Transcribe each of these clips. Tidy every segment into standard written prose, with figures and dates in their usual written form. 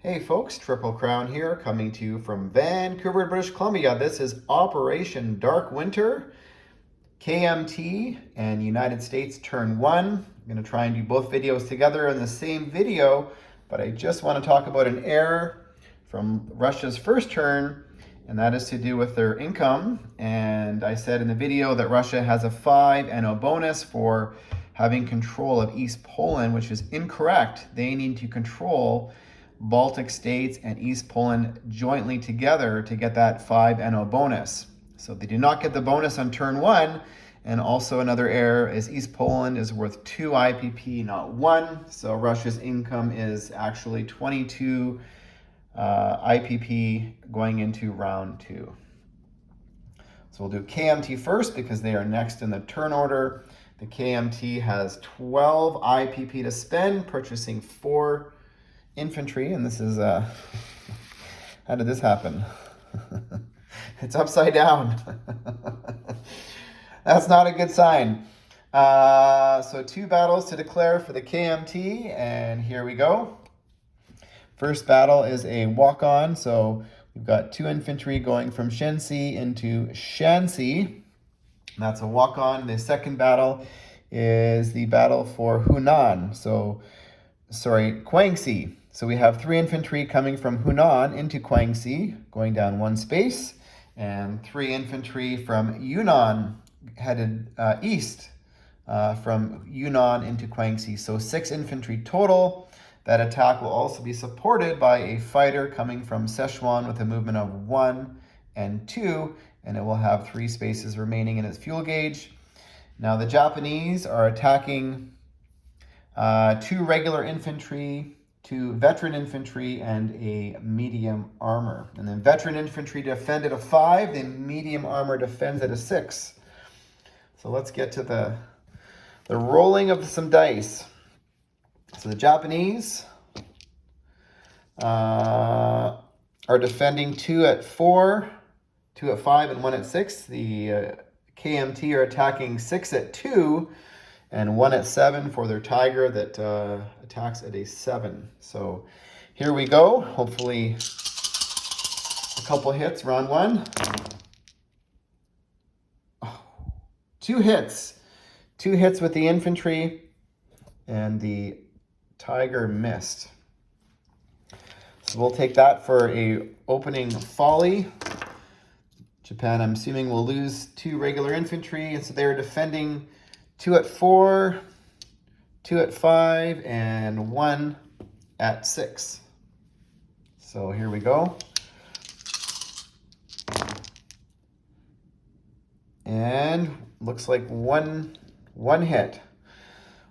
Hey folks, Triple Crown here, coming to you from Vancouver, British Columbia. This is Operation Dark Winter, KMT and United States Turn 1. I'm going to try and do both videos together in the same video, but I just want to talk about an error from Russia's first turn, and that is to do with their income. And I said in the video that Russia has a 5 NO bonus for having control of East Poland, which is incorrect. They need to control Baltic states and East Poland jointly together to get that 5 NO bonus. So they do not get the bonus on turn 1. And also another error is East Poland is worth 2 IPP, not 1. So Russia's income is actually 22 IPP going into round 2. So we'll do KMT first because they are next in the turn order. The KMT has 12 IPP to spend, purchasing 4 infantry, and this is how did this happen? It's upside down. That's not a good sign. So 2 battles to declare for the KMT, and here we go. First battle is a walk-on, so we've got 2 infantry going from Shensi into Shanxi. That's a walk-on. The second battle is the battle for Hunan, Guangxi. So we have 3 infantry coming from Hunan into Guangxi, going down 1 space, and 3 infantry from Yunnan headed east from Yunnan into Guangxi. So 6 infantry total. That attack will also be supported by a fighter coming from Sichuan with a movement of 1 and 2, and it will have 3 spaces remaining in its fuel gauge. Now the Japanese are attacking 2 regular infantry, 2 veteran infantry, and a medium armor. And then veteran infantry defend at a 5, the medium armor defends at a 6. So let's get to the rolling of some dice. So the Japanese are defending 2 at 4, 2 at 5, and 1 at 6. The KMT are attacking 6 at 2, and 1 at 7 for their Tiger that attacks at a 7. So here we go. Hopefully a couple hits, round 1. Oh, 2 hits. 2 hits with the infantry, and the Tiger missed. So we'll take that for a opening folly. Japan, I'm assuming, will lose 2 regular infantry, and so they're defending 2 at 4, 2 at 5, and 1 at 6. So here we go. And looks like one hit.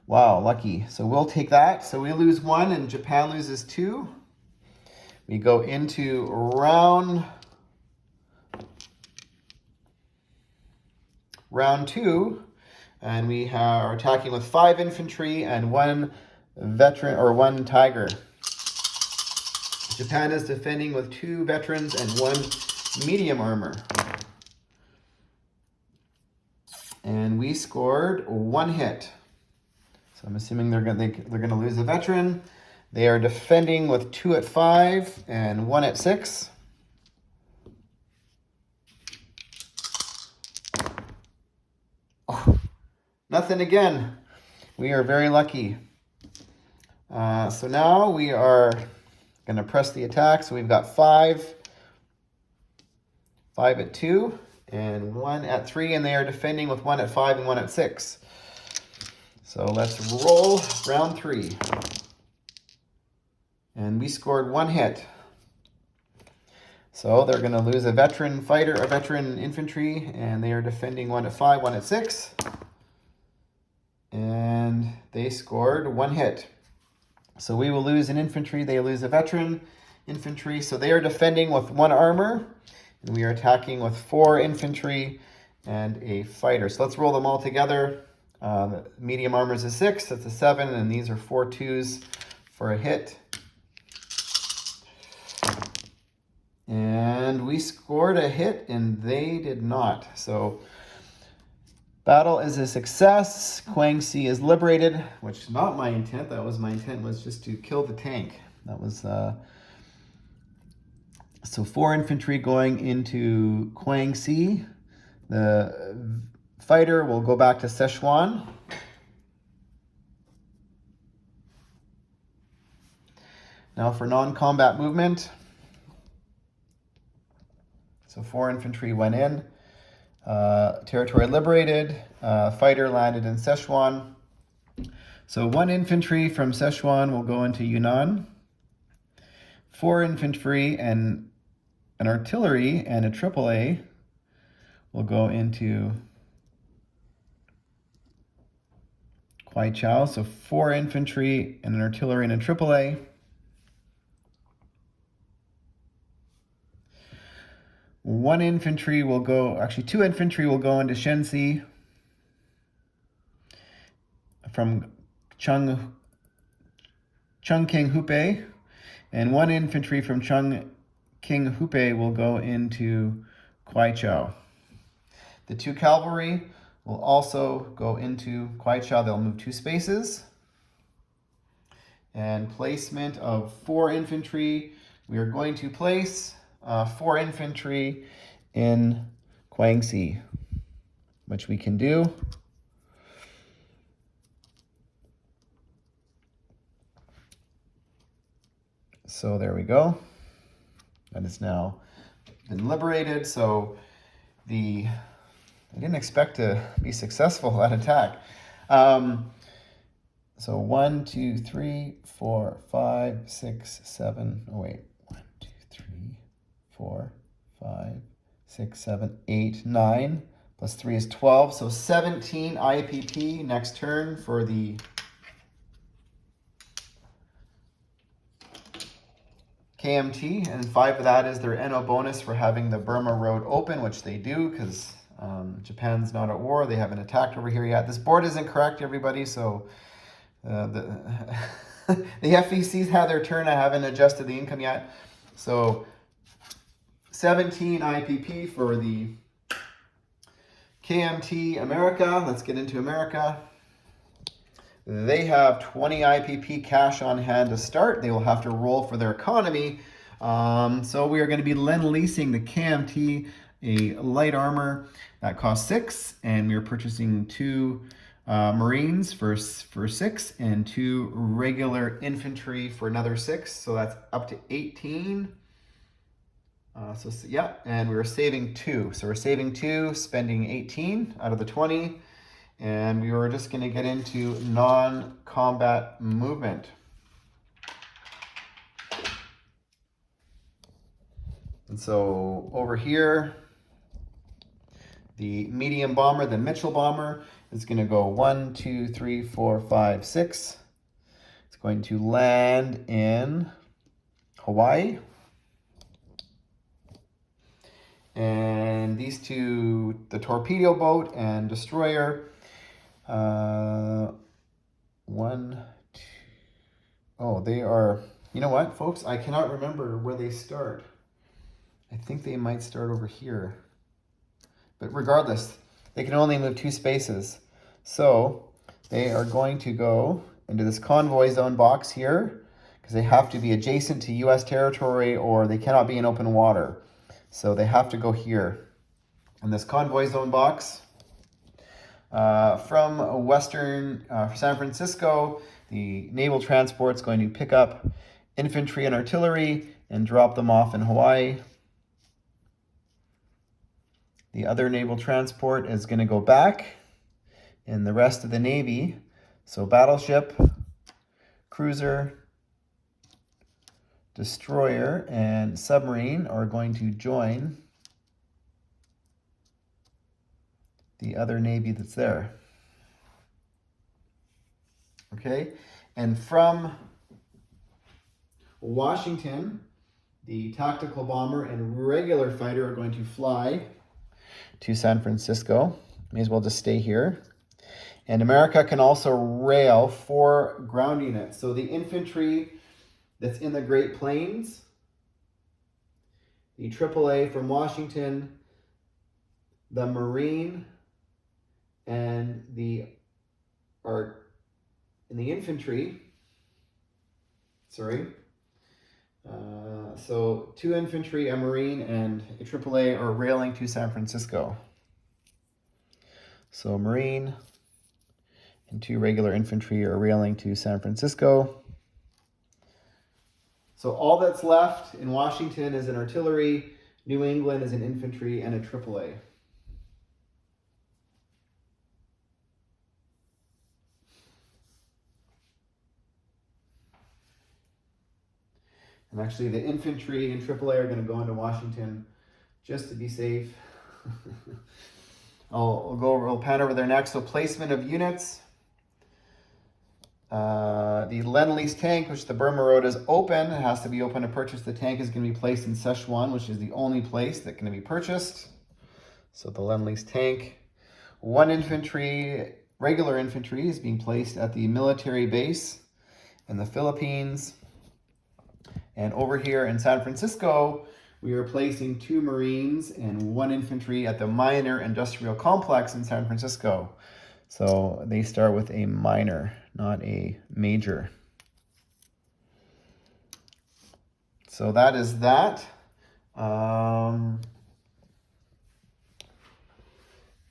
Wow, lucky. So we'll take that. So we lose 1 and Japan loses 2. We go into round 2. And we are attacking with 5 infantry and 1 veteran or 1 Tiger. Japan is defending with 2 veterans and 1 medium armor. And we scored 1 hit. So I'm assuming they're gonna lose a veteran. They are defending with 2 at 5 and 1 at 6. Oh. Nothing again. We are very lucky. So now we are going to press the attack. So we've got 5 at 2, and 1 at 3, and they are defending with 1 at 5 and 1 at 6. So let's roll round 3. And we scored 1 hit. So they're going to lose a veteran fighter, a veteran infantry, and they are defending 1 at 5, 1 at 6. And they scored 1 hit. So we will lose an infantry. They lose a veteran infantry. So they are defending with 1 armor. And we are attacking with 4 infantry and a fighter. So let's roll them all together. Medium armor is a 6. That's a 7. And these are 4 2s for a hit. And we scored a hit and they did not. So battle is a success. Guangxi is liberated, which is not my intent. That was my intent, was just to kill the tank. That was So 4 infantry going into Guangxi. The fighter will go back to Sichuan. Now for non-combat movement. So 4 infantry went in. Territory liberated. Fighter landed in Sichuan. So 1 infantry from Sichuan will go into Yunnan. 4 infantry and an artillery and a AAA will go into Kwaichao. So 4 infantry and an artillery and a AAA. 1 infantry will go, actually 2 infantry will go into Shenxi from Chongqing Hubei, and 1 infantry from Chongqing Hubei will go into Kwaichao. The 2 cavalry will also go into Kwaichao. They'll move 2 spaces. And placement of 4 infantry, we are going to place 4 infantry in Guangxi, which we can do. So there we go. That is now been liberated. So I didn't expect to be successful at attack. So 1, 2, 3, 4, 5, 6, 7. Oh wait, 1, 2, 3, 4, 5, 6, 7, 8, 9. Plus 3 is 12. So 17 IPP next turn for the KMT, and 5 of that is their NO bonus for having the Burma Road open, which they do because Japan's not at war. They haven't attacked over here yet. This board isn't correct, everybody, so the FEC's had their turn. I haven't adjusted the income yet. So 17 IPP for the KMT America. Let's get into America. They have 20 IPP cash on hand to start. They will have to roll for their economy. So we are going to be leasing the KMT a light armor that costs 6, and we are purchasing 2 Marines for 6 and 2 regular infantry for another 6. So that's up to 18. Yeah, and we were saving 2. So we're saving 2, spending 18 out of the 20. And we were just going to get into non-combat movement. And so over here, the medium bomber, the Mitchell bomber, is going to go 1, 2, 3, 4, 5, 6. It's going to land in Hawaii. And these 2, the torpedo boat and destroyer, 1, 2. Oh, they are, you know what, folks? I cannot remember where they start. I think they might start over here. But regardless, they can only move 2 spaces. So they are going to go into this convoy zone box here because they have to be adjacent to U.S. territory or they cannot be in open water. So they have to go here in this convoy zone box. From western San Francisco, the naval transport is going to pick up infantry and artillery and drop them off in Hawaii. The other naval transport is going to go back, and the rest of the Navy, so battleship, cruiser, destroyer, and submarine are going to join the other Navy that's there. Okay, and from Washington, the tactical bomber and regular fighter are going to fly to San Francisco. May as well just stay here. And America can also rail 4 ground units. So the infantry that's in the Great Plains, the AAA from Washington, the Marine, and the infantry, So 2 infantry, a Marine, and a AAA are railing to San Francisco. So Marine and 2 regular infantry are railing to San Francisco. So all that's left in Washington is an artillery, New England is an infantry, and a AAA. And actually the infantry and AAA are going to go into Washington just to be safe. I'll pan over there next. So placement of units. The Lend-Lease tank, which the Burma Road is open, it has to be open to purchase. The tank is going to be placed in Szechuan, which is the only place that can be purchased. So the Lend-Lease tank. 1 infantry, regular infantry, is being placed at the military base in the Philippines. And over here in San Francisco, we are placing 2 Marines and 1 infantry at the minor industrial complex in San Francisco. So they start with a minor, not a major. So that is that.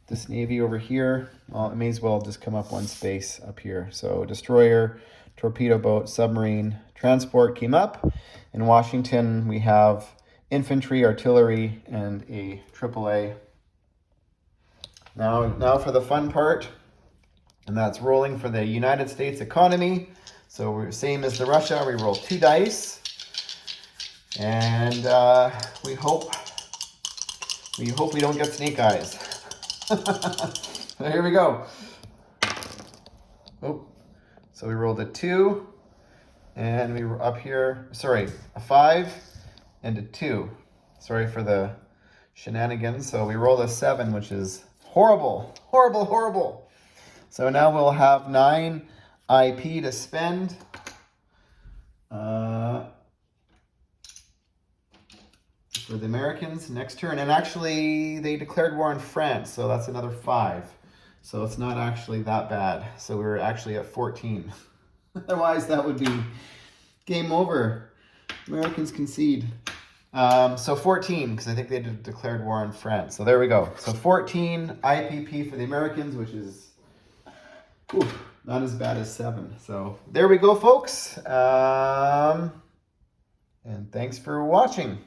This Navy over here, well, it may as well just come up one space up here. So destroyer, torpedo boat, submarine, transport came up. In Washington, we have infantry, artillery, and a AAA. Now for the fun part, and that's rolling for the United States economy. So we're same as the Russia, we roll 2 dice. And we hope we don't get snake eyes. So here we go. Oh, so we rolled a 2, and we were up here, sorry, a 5 and a 2. Sorry for the shenanigans. So we rolled a 7, which is horrible, horrible, horrible. So now we'll have 9 IP to spend. For the Americans next turn. And actually, they declared war on France, so that's another 5. So it's not actually that bad. So we're actually at 14. Otherwise, that would be game over. Americans concede. So 14, because I think they declared war on France. So there we go. So 14 IPP for the Americans, which is not as bad as 7. So there we go, folks. And thanks for watching.